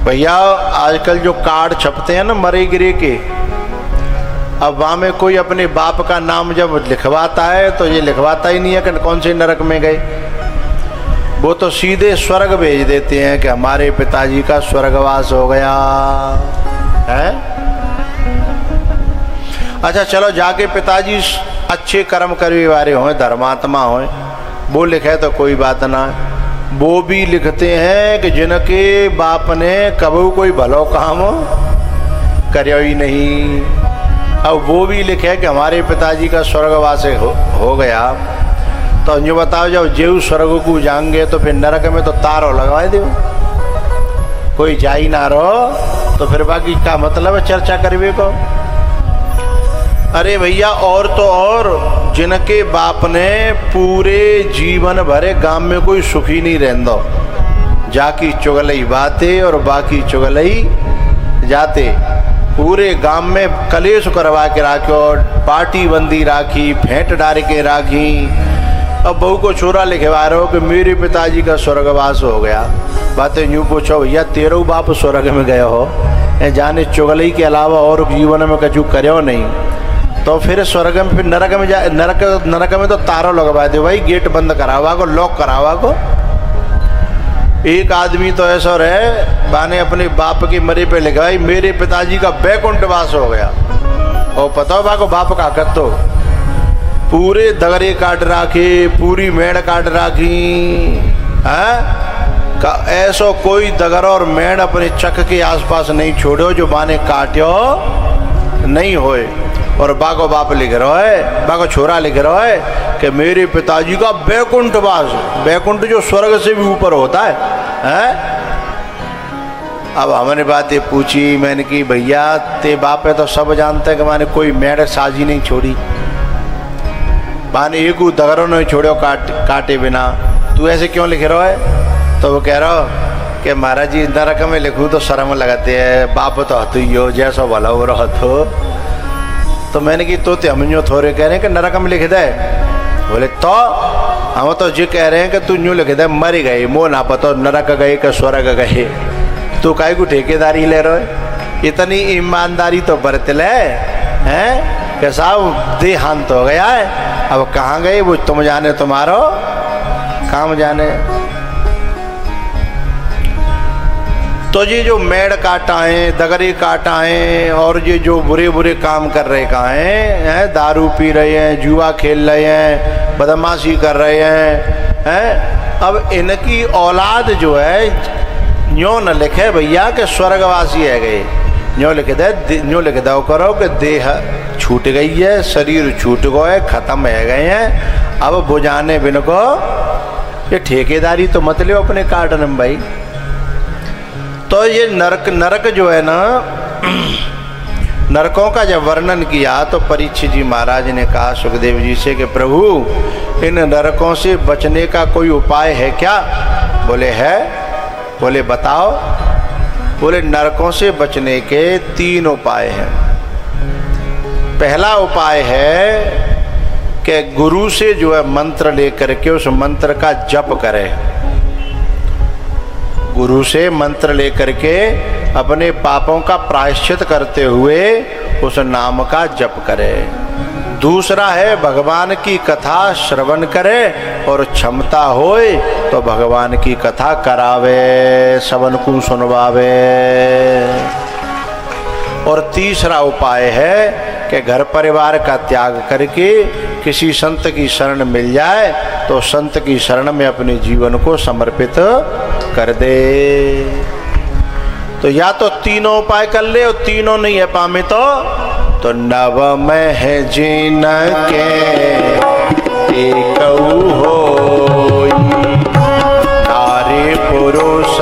भैया आजकल जो कार्ड छपते हैं ना मरे गिरे के, अब वहाँ में कोई अपने बाप का नाम जब लिखवाता है तो ये लिखवाता ही नहीं है कि कौन से नरक में गए, वो तो सीधे स्वर्ग भेज देते हैं कि हमारे पिताजी का स्वर्गवास हो गया है। अच्छा चलो, जाके पिताजी अच्छे कर्म करने वाले हों, धर्मात्मा हों, वो लिखे तो कोई बात ना। वो भी लिखते हैं कि जिनके बाप ने कभी कोई भलो काम करो ही नहीं, अब वो भी लिखे कि हमारे पिताजी का स्वर्गवास हो गया, तो जो बताओ जब जेव स्वर्ग को जाएंगे तो फिर नरक में तो तारो लगवा दो, कोई जा ही ना रहो, तो फिर बाकी का मतलब है चर्चा करवे को। अरे भैया और तो और जिनके बाप ने पूरे जीवन भरे गांव में कोई सुखी नहीं रहंदो, जाकी चुगलई बातें और बाकी चुगलई जाते, पूरे गांव में कलेश करवा के राखो, पार्टी बंदी राखी, फेंट डाल के राखी। अब बहू को छोरा लिखवा रहे हो कि मेरे पिताजी का स्वर्गवास हो गया, बातें यूँ पूछो भैया तेरो बाप स्वर्ग में गए हो, जाने चुगलई के अलावा और जीवन में कछु करो नहीं, तो फिर स्वर्ग में फिर नरक में जा, नरक में तो तारों लगवा दे भाई, गेट बंद करावा को, लॉक करावा को। एक आदमी तो ऐसा रहे बाने अपने बाप के मरे पे लिखवाई मेरे पिताजी का बैकुंठवास हो गया, और पता हो बाको बाप का कर तो पूरे दगरे काट राखे, पूरी मेड़ काट राखी है का, ऐसो कोई दगर और मेड़ अपने चक के आसपास नहीं छोड़ो जो बाने काट्यो नहीं होए। और बाको बाप लिख रहा है, बाको छोरा लिख रहा है कि मेरे पिताजी का बैकुंठवास, बैकुंठ जो स्वर्ग से भी ऊपर होता है? अब हमने बात ये पूछी, मैंने कि भैया ते बाप है तो सब जानते हैं कि मैंने कोई मेढक साजी नहीं छोड़ी, माने एक दगरों नहीं छोड़ो काटे बिना, तू ऐसे क्यों लिख रहा है? तो वो कह रहा हो कि महाराज जी नरक में लिखूँ तो शर्म लगाते हैं, बाप तो हथ ही हो जैसा भला हो रहा तो मैंने कि तो हम थोड़े कह रहे हैं कि नरक में लिख दे, बोले तो हम तो जी कह रहे हैं कि तू यूँ लिख दे मर गए, मो ना पता नरक गए कि स्वर्ग गए, तू काहे को ठेकेदारी ले रहे हो? इतनी ईमानदारी तो बरत ले हैं कि साहब देहांत हो गया है, अब कहाँ गए वो तुम जाने, तुम्हारो काम जाने। तो ये जो मेड़ काटाएं, दगरे काटाएं और ये जो बुरे बुरे काम कर रहे कहाँ हैं, दारू पी रहे हैं, जुआ खेल रहे हैं, बदमाशी कर रहे हैं, अब इनकी औलाद जो है यूँ न लिखे भैया कि स्वर्गवासी है गए, यूँ लिख दो करो कि देह छूट गई है, शरीर छूट गए, खत्म है गए हैं, अब बुझाने बिन को ये ठेकेदारी तो मत लो अपने कार्टन में भाई। तो ये नरक जो है ना, नरकों का जब वर्णन किया तो परीक्षित जी महाराज ने कहा सुखदेव जी से कि प्रभु इन नरकों से बचने का कोई उपाय है क्या? बोले है। बोले बताओ। बोले नरकों से बचने के 3 उपाय हैं। पहला उपाय है कि गुरु से जो है मंत्र लेकर के उस मंत्र का जप करें, गुरु से मंत्र लेकर के अपने पापों का प्रायश्चित करते हुए उस नाम का जप करे। दूसरा है भगवान की कथा श्रवण करे और क्षमता होए तो भगवान की कथा करावे, सबन को सुनवावे। और तीसरा उपाय है कि घर परिवार का त्याग करके किसी संत की शरण मिल जाए तो संत की शरण में अपने जीवन को समर्पित कर दे। तो या तो तीनों उपाय कर ले और तीनों नहीं है पामे तो नव में है जिन के एकऊ होई, नारी पुरुष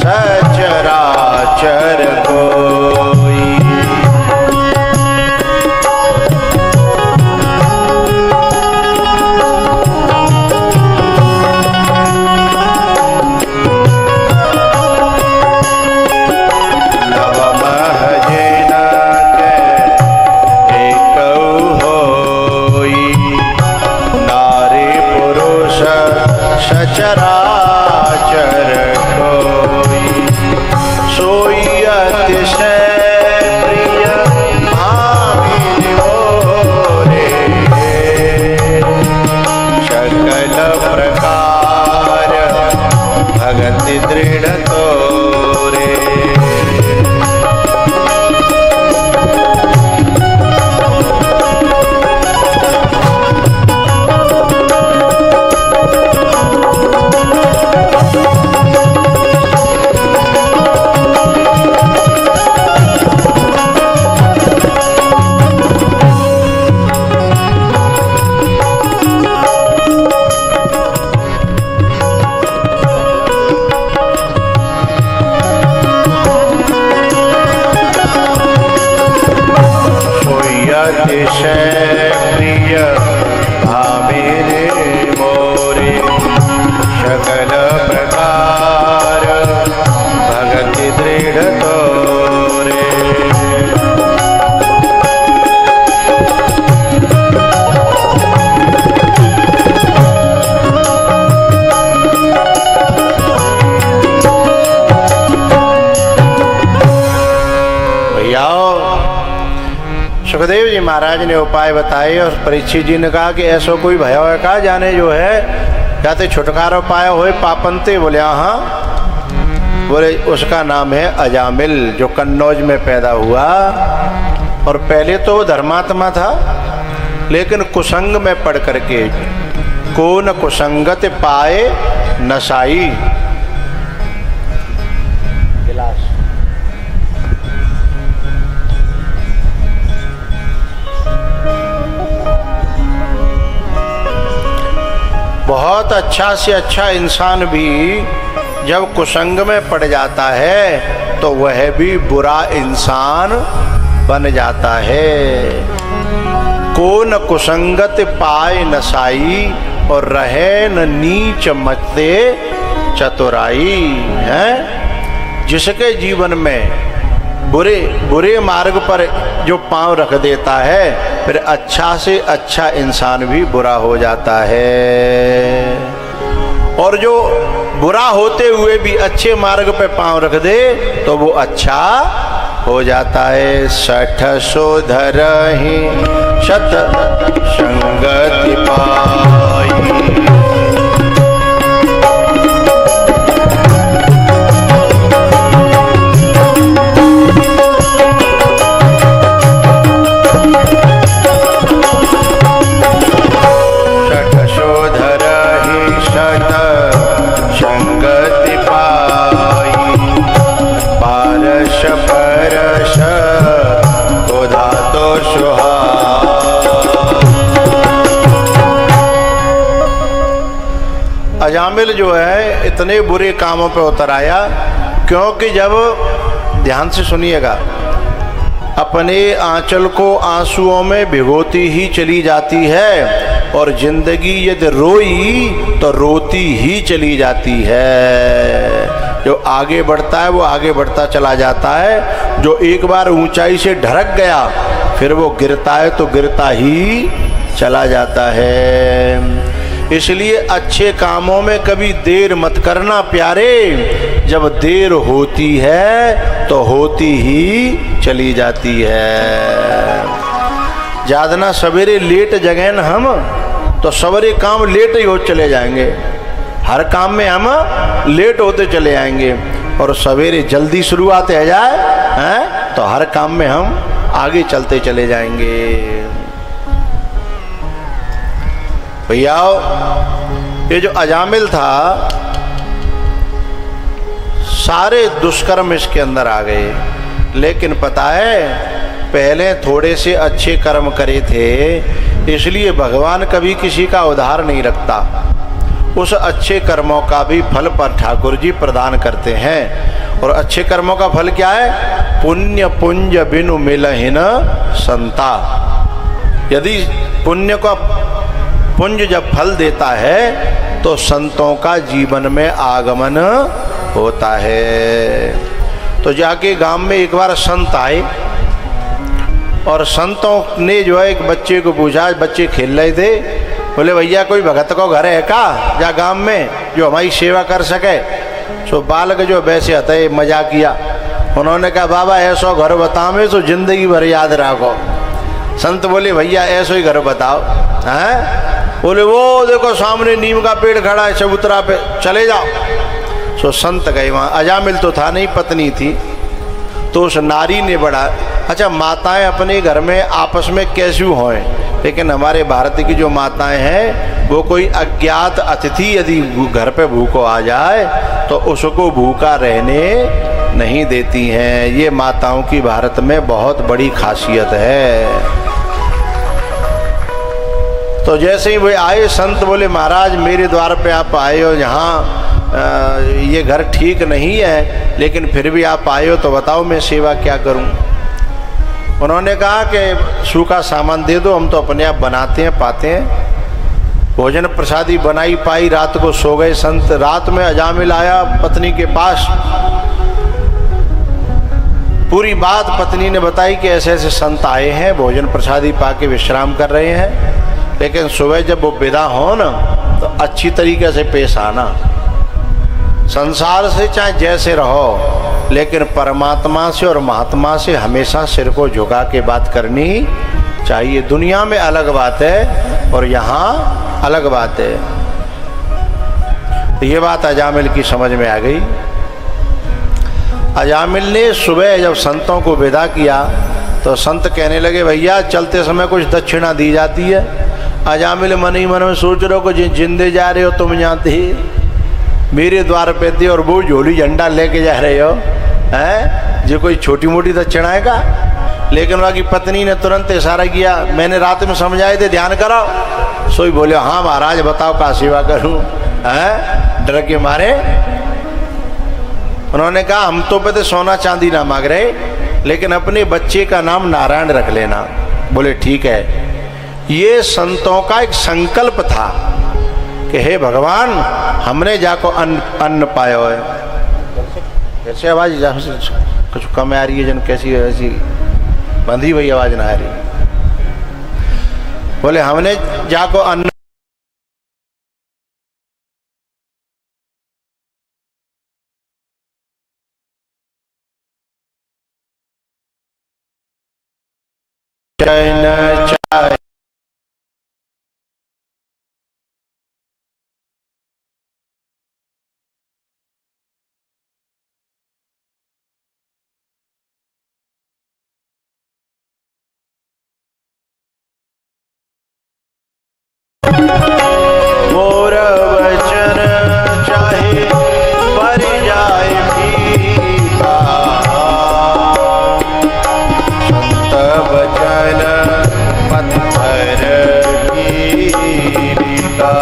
सचराचर कोई। सुखदेव जी महाराज ने उपाय बताए और परीक्षित जी ने कहा कि ऐसा कोई भयो है का जाने जो है जाते छुटकारा पाया हो पापनते। बोले हाँ। बोले उसका नाम है अजामिल, जो कन्नौज में पैदा हुआ और पहले तो वो धर्मात्मा था, लेकिन कुसंग में पढ़ करके कौन कुसंगत पाए नसाई। बहुत अच्छा से अच्छा इंसान भी जब कुसंग में पड़ जाता है तो वह भी बुरा इंसान बन जाता है। कौन कुसंगत पाए नसाई और रहे न नीच मचते चतुराई है। जिसके जीवन में बुरे मार्ग पर जो पांव रख देता है, फिर अच्छा से अच्छा इंसान भी बुरा हो जाता है। और जो बुरा होते हुए भी अच्छे मार्ग पे पांव रख दे तो वो अच्छा हो जाता है। सठ सोधरहि शत संगति पाई। अजामिल जो है इतने बुरे कामों पे उतर आया, क्योंकि जब ध्यान से सुनिएगा, अपने आंचल को आंसुओं में भिगोती ही चली जाती है और जिंदगी यदि रोई तो रोती ही चली जाती है। जो आगे बढ़ता है वो आगे बढ़ता चला जाता है, जो एक बार ऊंचाई से ढरक गया फिर वो गिरता है तो गिरता ही चला जाता है। इसलिए अच्छे कामों में कभी देर मत करना प्यारे, जब देर होती है तो होती ही चली जाती है। ज्यादा सवेरे लेट जगह न हम तो सवेरे काम लेट ही हो चले जाएंगे, हर काम में हम लेट होते चले जाएंगे। और सवेरे जल्दी शुरुआत हो जाए हैं तो हर काम में हम आगे चलते चले जाएंगे। भैया ये जो अजामिल था, सारे दुष्कर्म इसके अंदर आ गए, लेकिन पता है पहले थोड़े से अच्छे कर्म करे थे, इसलिए भगवान कभी किसी का उधार नहीं रखता। उस अच्छे कर्मों का भी फल पर ठाकुर जी प्रदान करते हैं। और अच्छे कर्मों का फल क्या है? पुण्य पुंज बिनु मिलहिन संता। यदि पुण्य का पुंज जब फल देता है तो संतों का जीवन में आगमन होता है। तो जाके गांव में एक बार संत आए और संतों ने जो है एक बच्चे को पूछा, बच्चे खेल रहे थे, बोले भैया कोई भगत को घर है का जा गांव में जो हमारी सेवा कर सके? सो बालक जो वैसे हते मजा किया, उन्होंने कहा बाबा ऐसा घर बताओ तो जिंदगी भर याद रखो। संत बोले भैया ऐसा ही घर बताओ। हैं? बोले वो देखो सामने नीम का पेड़ खड़ा है चबूतरा पे, चले जाओ। सो संत गए वहाँ। अजामिल तो था नहीं, पत्नी थी। तो उस नारी ने बड़ा अच्छा, माताएं अपने घर में आपस में कैसी होएं, लेकिन हमारे भारत की जो माताएं हैं वो कोई अज्ञात अतिथि यदि घर पे भूखो आ जाए तो उसको भूखा रहने नहीं देती हैं। ये माताओं की भारत में बहुत बड़ी खासियत है। तो जैसे ही वे आए, संत बोले महाराज मेरे द्वार पे आप आए हो, यहाँ ये घर ठीक नहीं है, लेकिन फिर भी आप आए हो तो बताओ मैं सेवा क्या करूं? उन्होंने कहा कि सूखा सामान दे दो, हम तो अपने आप बनाते हैं पाते हैं। भोजन प्रसादी बनाई पाई, रात को सो गए संत। रात में अजामिल आया पत्नी के पास, पूरी बात पत्नी ने बताई कि ऐसे ऐसे संत आए हैं, भोजन प्रसादी पा के विश्राम कर रहे हैं, लेकिन सुबह जब वो विदा हो ना तो अच्छी तरीके से पेश आना। संसार से चाहे जैसे रहो, लेकिन परमात्मा से और महात्मा से हमेशा सिर को झुका के बात करनी चाहिए। दुनिया में अलग बात है और यहाँ अलग बात है। तो ये बात अजामिल की समझ में आ गई। अजामिल ने सुबह जब संतों को विदा किया तो संत कहने लगे, भैया चलते समय कुछ दक्षिणा दी जाती है। अजामिल मन ही मन में सोच रहे हो कि जिंदे जा रहे हो तुम जाते ही मेरे द्वार पे थे और वो झोली झंडा लेके जा रहे हो, हैं जो कोई छोटी मोटी दक्षिणा है का। लेकिन वहाँ की पत्नी ने तुरंत इशारा किया, मैंने रात में समझाए थे ध्यान करो। सोई बोले, हाँ महाराज बताओ का सेवा करूं, हैं डर के मारे। उन्होंने कहा, हम तो पे सोना चांदी ना मांग रहे, लेकिन अपने बच्चे का नाम नारायण रख लेना। बोले ठीक है। ये संतों का एक संकल्प था कि हे भगवान हमने जाको अन्न पायो है। कैसे आवाज कुछ कम आ रही है, जन कैसी ऐसी बंधी हुई आवाज ना आ रही। बोले हमने जाको अन्न चाहे मोर वचन चाहे पर जाए फीका, संत वचन पत्थर की का।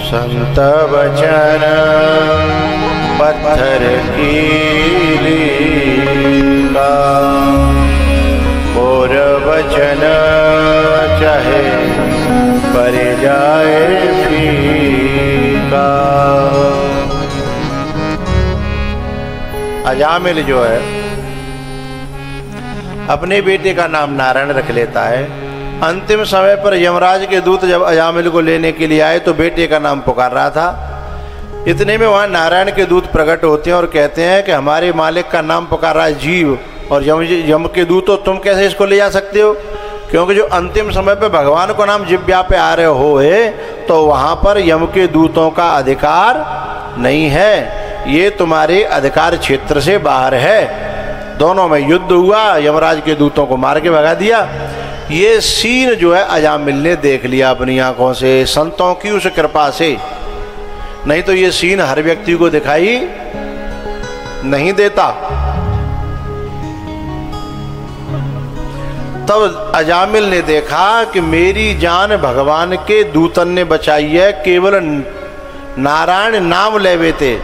संत वचन पत्थर की का, और वचन चाहे पर जाए फीका। अजामिल जो है अपने बेटे का नाम नारायण रख लेता है। अंतिम समय पर यमराज के दूत जब अजामिल को लेने के लिए आए तो बेटे का नाम पुकार रहा था। इतने में वहाँ नारायण के दूत प्रकट होते हैं और कहते हैं कि हमारे मालिक का नाम पुकार रहा है जीव, और यम के दूत हो तुम कैसे इसको ले जा सकते हो, क्योंकि जो अंतिम समय पे भगवान को नाम जिब्या पे आ रहे हो तो वहाँ पर यम के दूतों का अधिकार नहीं है, ये तुम्हारे अधिकार क्षेत्र से बाहर है। दोनों में युद्ध हुआ, यमराज के दूतों को मार के भगा दिया। ये सीन जो है अजामिल ने देख लिया अपनी आंखों से, संतों की उस कृपा से, नहीं तो ये सीन हर व्यक्ति को दिखाई नहीं देता। तब अजामिल ने देखा कि मेरी जान भगवान के दूतन ने बचाई है, केवल नारायण नाम लेवे थे।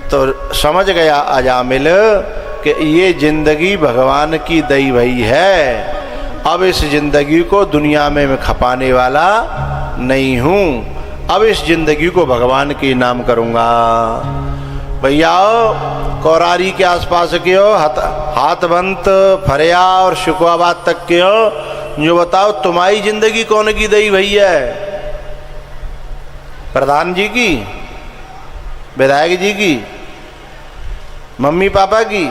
तो समझ गया अजामिल कि ये जिंदगी भगवान की दई भई है, अब इस जिंदगी को दुनिया में मैं खपाने वाला नहीं हूं, अब इस जिंदगी को भगवान के नाम करूंगा। भैया कौरारी के आसपास के हो, हाथबंत फरिया और शुकवाबाद तक के हो, जो बताओ तुम्हारी जिंदगी कौन की दई भई है? प्रधान जी की, विधायक जी की, मम्मी पापा की?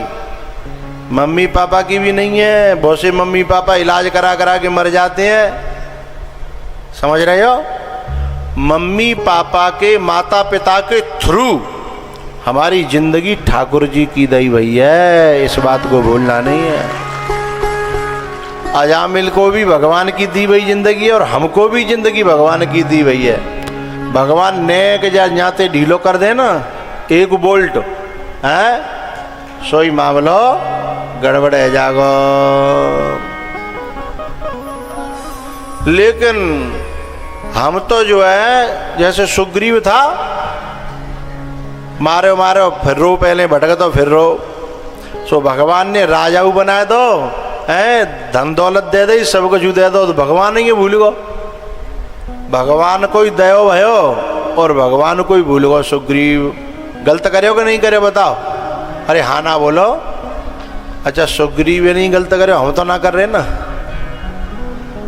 मम्मी पापा की भी नहीं है। बहुत से मम्मी पापा इलाज करा करा के मर जाते हैं, समझ रहे हो? मम्मी पापा के, माता पिता के थ्रू हमारी जिंदगी ठाकुर जी की दई भई है, इस बात को भूलना नहीं है। अजामिल को भी भगवान की दी भई जिंदगी है और हमको भी जिंदगी भगवान की दी भई है। भगवान नेक जा जाते ढीलो कर देना एक बोल्ट है, सोई मामलो गड़बड़ है जागो। लेकिन हम तो जो है जैसे सुग्रीव था, मारो मारो फिर रो, पहले भटक तो फिर रो। सो भगवान ने राजाऊ बनाए दो है धन दौलत दे दे सब कुछ दे दो तो भगवान ही भूल गो। भगवान कोई दयो भयो और भगवान कोई भूल गो। सुग्रीव गलत करे कि नहीं करे बताओ? अरे हाँ ना बोलो। अच्छा सुग्रीव ये नहीं गलत करे, हम तो ना कर रहे ना,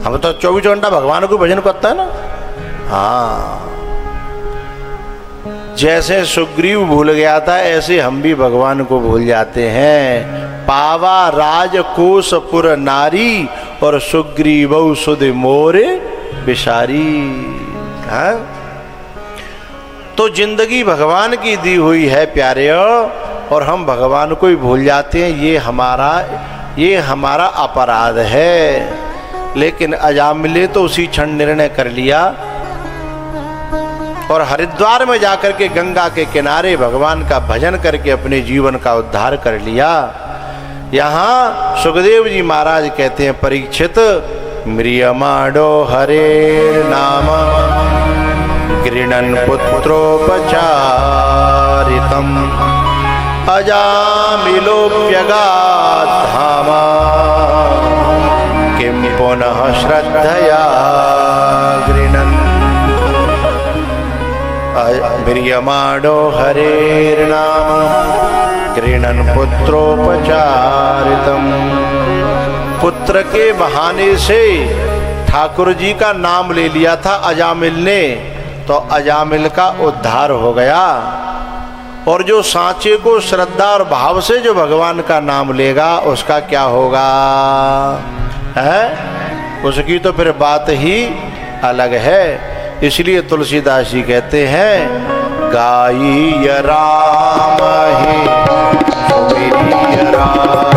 हम तो 24 घंटा भगवान को भजन करता है ना। हाँ जैसे सुग्रीव भूल गया था ऐसे हम भी भगवान को भूल जाते हैं। पावा राजकोषपुर नारी और सुग्रीव सुध मोरे बिसारी। हाँ तो जिंदगी भगवान की दी हुई है प्यारे, और हम भगवान को ही भूल जाते हैं। ये हमारा अपराध है। लेकिन अजामिल तो उसी क्षण निर्णय कर लिया और हरिद्वार में जाकर के गंगा के किनारे भगवान का भजन करके अपने जीवन का उद्धार कर लिया। यहाँ सुखदेव जी महाराज कहते हैं, परीक्षित म्रियमाणो हरे नाम गृणन् पुत्रोपचारितम् अजामिलोऽप्यगात् धामा किं पुनः श्रद्धया गृणन्। म्रियमाणो हरेर्नाम गृणन् पुत्रोपचारितम्। पुत्र के बहाने से ठाकुर जी का नाम ले लिया था अजामिल ने, तो अजामिल का उद्धार हो गया। और जो सांचे को श्रद्धा और भाव से जो भगवान का नाम लेगा उसका क्या होगा है, उसकी तो फिर बात ही अलग है। इसलिए तुलसीदास जी कहते हैं, गाई राम ही सुमिरि राम।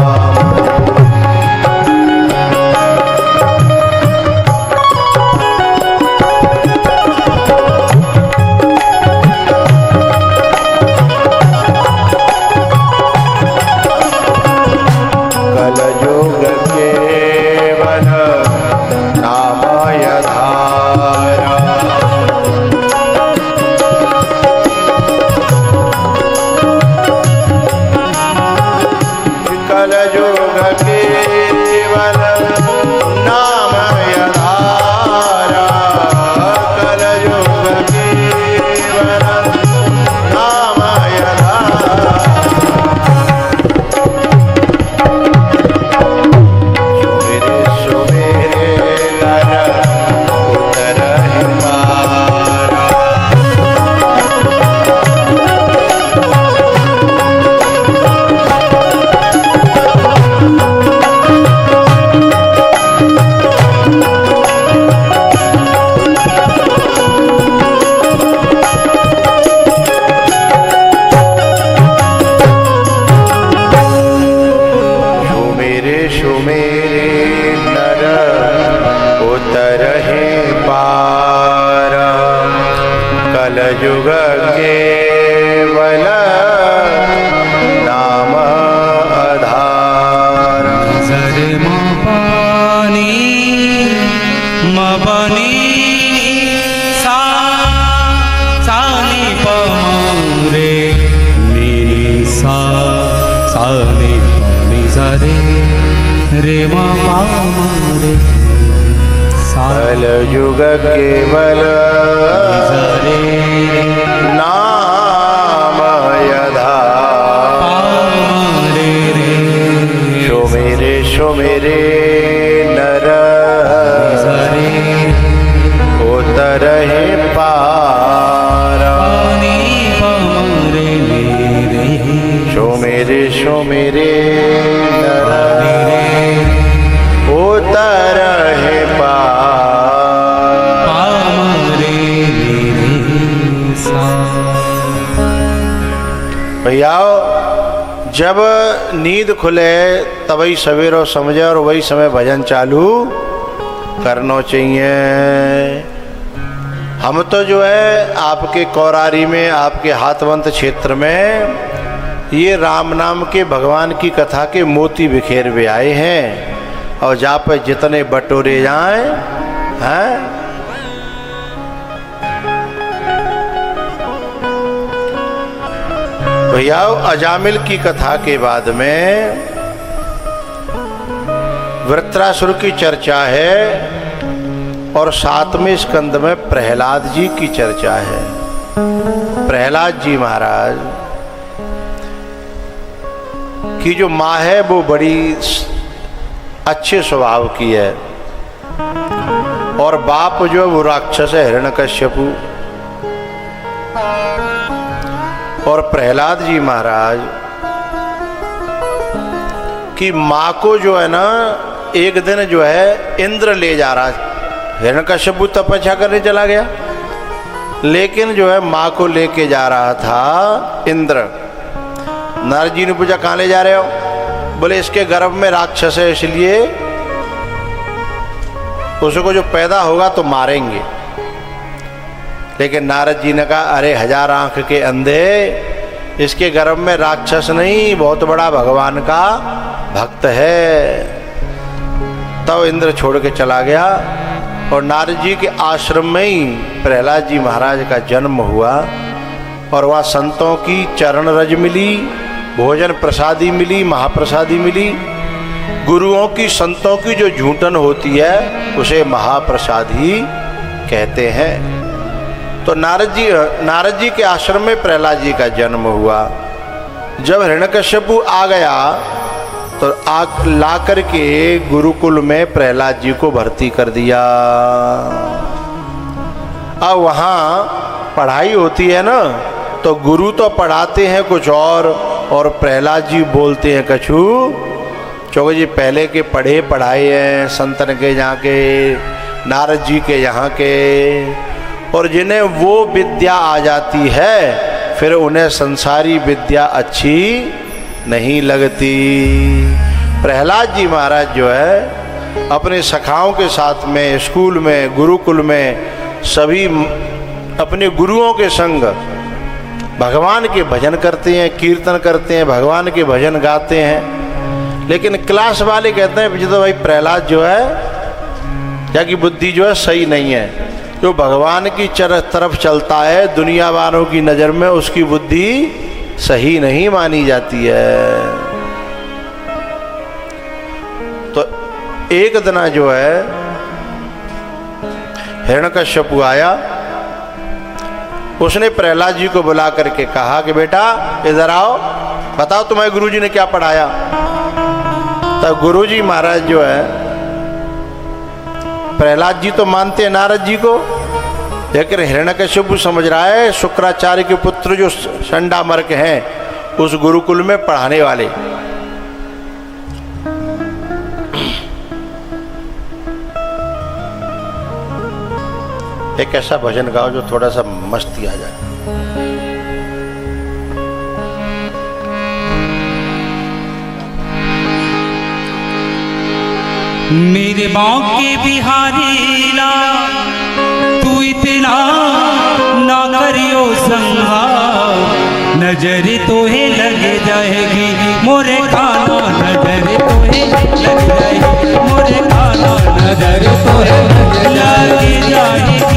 युग केवल नाम आधार। सरे मपानी मपनी सा सानी पमरे नी सा सानी पनी सरे रे मपामरे। कल युग केवल नाम आधार। शो मेरे नर उतरहि पार। शो मेरे नर उतरहि भैया। जब नींद खुले तभी सवेरो समझे और वही समय भजन चालू करना चाहिए। हम तो जो है आपके कौरारी में, आपके हाथवंत क्षेत्र में ये राम नाम के भगवान की कथा के मोती बिखेर भी आए हैं, और जहाँ पे जितने बटोरे जाएं हैं। भैया अजामिल की कथा के बाद में वृत्रासुर की चर्चा है और 7वें स्कंद में प्रहलाद जी की चर्चा है। प्रहलाद जी महाराज की जो माँ है वो बड़ी अच्छे स्वभाव की है और बाप जो है वो राक्षस है हिरण्यकश्यपु। और प्रहलाद जी महाराज की माँ को जो है ना एक दिन जो है इंद्र ले जा रहा है। हिरण्यकश्यपु तपस्या करने चला गया, लेकिन जो है माँ को लेके जा रहा था इंद्र। नारद जी ने पूछा कहाँ ले जा रहे हो? बोले इसके गर्भ में राक्षस है, इसलिए उसको जो पैदा होगा तो मारेंगे। लेकिन नारद जी ने कहा अरे 1000 आंख के अंधे, इसके गर्भ में राक्षस नहीं, बहुत बड़ा भगवान का भक्त है। तब इंद्र छोड़ के चला गया और नारद जी के आश्रम में ही प्रहलाद जी महाराज का जन्म हुआ। और वहाँ संतों की चरण रज मिली, भोजन प्रसादी मिली, महाप्रसादी मिली। गुरुओं की संतों की जो झूठन होती है उसे महाप्रसाद ही कहते हैं। तो नारद जी के आश्रम में प्रहलाद जी का जन्म हुआ। जब हिरण्यकश्यपु आ गया तो ला करके गुरुकुल में प्रहलाद जी को भर्ती कर दिया। अब वहाँ पढ़ाई होती है ना, तो गुरु तो पढ़ाते हैं कुछ और प्रहलाद जी बोलते हैं कछु। चौके जी पहले के पढ़े पढ़ाए हैं, संतन के यहाँ के, नारद जी के यहाँ के, और जिन्हें वो विद्या आ जाती है फिर उन्हें संसारी विद्या अच्छी नहीं लगती। प्रहलाद जी महाराज जो है अपने सखाओं के साथ में स्कूल में, गुरुकुल में सभी अपने गुरुओं के संग भगवान के भजन करते हैं, कीर्तन करते हैं, भगवान के भजन गाते हैं। लेकिन क्लास वाले कहते हैं तो भाई प्रहलाद जो है या की बुद्धि जो है सही नहीं है, जो भगवान की तरफ चलता है दुनिया वालों की नज़र में उसकी बुद्धि सही नहीं मानी जाती है। तो एक दिन जो है हिरण्यकश्यपु आया, उसने प्रहलाद जी को बुला करके कहा कि बेटा इधर आओ, बताओ तुम्हारे गुरुजी ने क्या पढ़ाया। तब गुरुजी महाराज जो है, प्रहलाद जी तो मानते हैं नारद जी को, लेकिन हिरण्यकश्यपु समझ रहा है शुक्राचार्य के पुत्र जो संडामर्क हैं उस गुरुकुल में पढ़ाने वाले। एक ऐसा भजन गाओ जो थोड़ा सा मस्ती आ जाए। मेरे बांके बिहारी ला तू इतना ना करियो संहार, नजर तो है लग जाएगी मोरे काना, नजर तो है लग जाएगी मोरे काना, नजर तो है लग जाएगी।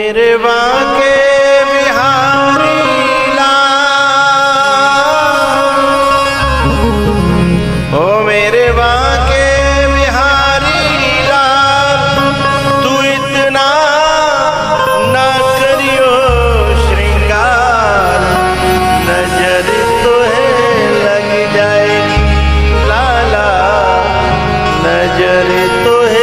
मेरे बांके बिहारी लाल, ओ मेरे बांके बिहारी लाल, तू इतना ना करियो श्रृंगार, नजर तो है लग जाएगी लाला, नजर तो है